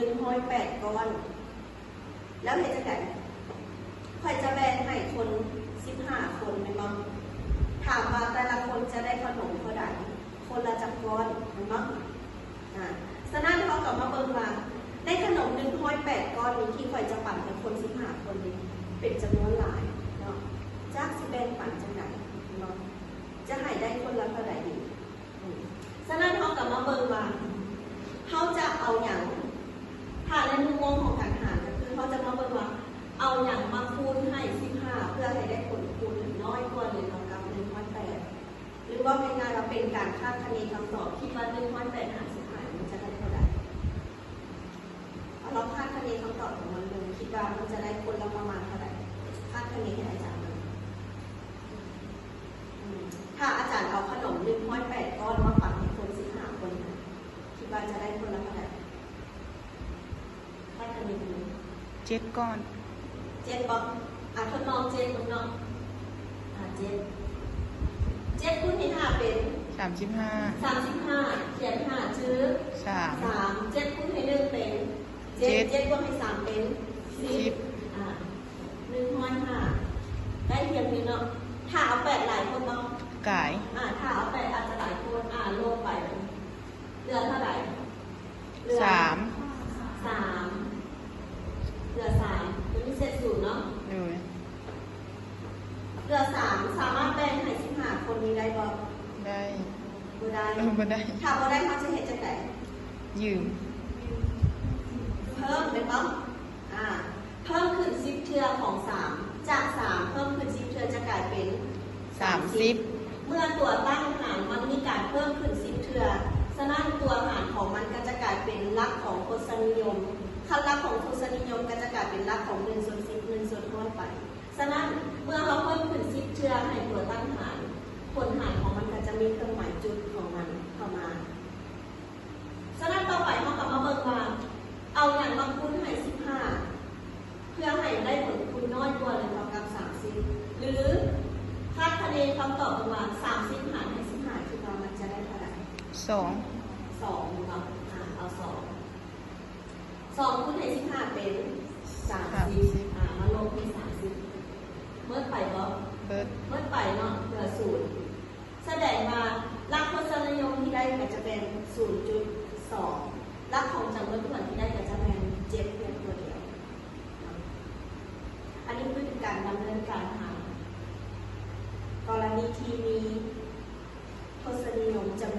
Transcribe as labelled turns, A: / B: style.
A: 108 ก้อนแล้วเหตุจะไงใครจะแบ่งให้คน15 คนไหมมั้งถามว่าแต่ละคนจะได้ขนมเท่าไหร่คนละจักก้อนไหมมั้งฉะนั้นเขากลับมาเบิ่งว่าได้ขนม108 ก้อนนี้ที่ใครจะปั่นเป็นคน15 คนนี้เป็นจำนวนหลายเนาะจากสิแบ่งปั่นจังไหนเนาะจะให้ได้คนละเท่าไหร่ดีฉะนั้นเขากลับมาเบิ่งว่าเขาจะเอาอย่างถ้าในมุมมองของการหารก็คือเขาจะมาเบิ่งว่าเอาอย่างมาคูณให้15เพื่อให้ได้ผลคูณน้อยกว่า1 เท่ากับ108หรือว่าเป็นงานเราเป็นการคาดคะเนคำตอบคิดว่า108หาร15มันจะได้เท่าไหร่เราคาดคะเนคำตอบของมันเลยคิดว่ามันจะได้คนละประมาณเท่าไหร่คาดคะเนให้อาจารย์ถ้าอาจารย์เอาขนม108 ก้อนมาปั่นให้คน15 คนคิดว่าจะได้คนละเท่าไหร่คาดคะเน
B: 7 ก้อน
A: 7 บอกทดลอง7ตรงน้อง7คูณที่5เป็น35เขียน5ชื่อ3 7คูณที่1เป็น7บวกให้3เป็น10105ได้เพียงนี้เนาะถ้าเอา8หลายคนเนาะ
B: กาย
A: ถ้าเอา8อาจจะหลายคนลงไปเหลือเท่าไหร่
B: 3
A: เหลือ3จะมีเศษ0เนาะเหลือ3สามารถแบ่งให้15 คนนี้ได้บ่
B: ได้
A: บ่ได้ถ้าบ่ได้เขาจะเห็นจังได๋
B: ยืม
A: เพิ่มเป็นบ่เพิ่มขึ้น10 เทื่อของ3จาก3เพิ่มขึ้น10 เทื่อจะกลายเป็น30เมื่อตัวตั้งหารมันมีการเพิ่มขึ้น10 เทื่อฉะนั้นตัวหารของมันก็จะกลายเป็นหลักของทศนิยมหลักของทศนิยมก็จะกลายเป็นหลักของ1/10 1/100ไปฉะนั้นเมื่อเขาเพิ่มขึ้น10 เทื่อให้ตัวตั้งหารผลหารของมันก็จะมีเครื่องหมายจุดของมันเข้ามาฉะนั้นต่อไปเขากลับมาเบิ่งว่าเอาอย่างมาคูณให้15เพื่อให้ได้ผลคูณน้อยกว่าหรือเท่ากับ30หรือคาดคะเนคำตอบว่า30หารให้15คิดว่ามันจะได้เท่าไหร่2เนาะเอา2คูณให้15เป็น30มาลงที่30เมื่อไปบ่เมื่อไปเนาะเหลือ0แสดงว่าหลักทศนิยมที่ได้ก็จะเป็น 0.2 หลักของจำนวนส่วนที่ได้ก็จะเป็น7เพียงตัวเดียวอันนี้คือการดำเนินการหากรณีที่มีทศนิยมจำน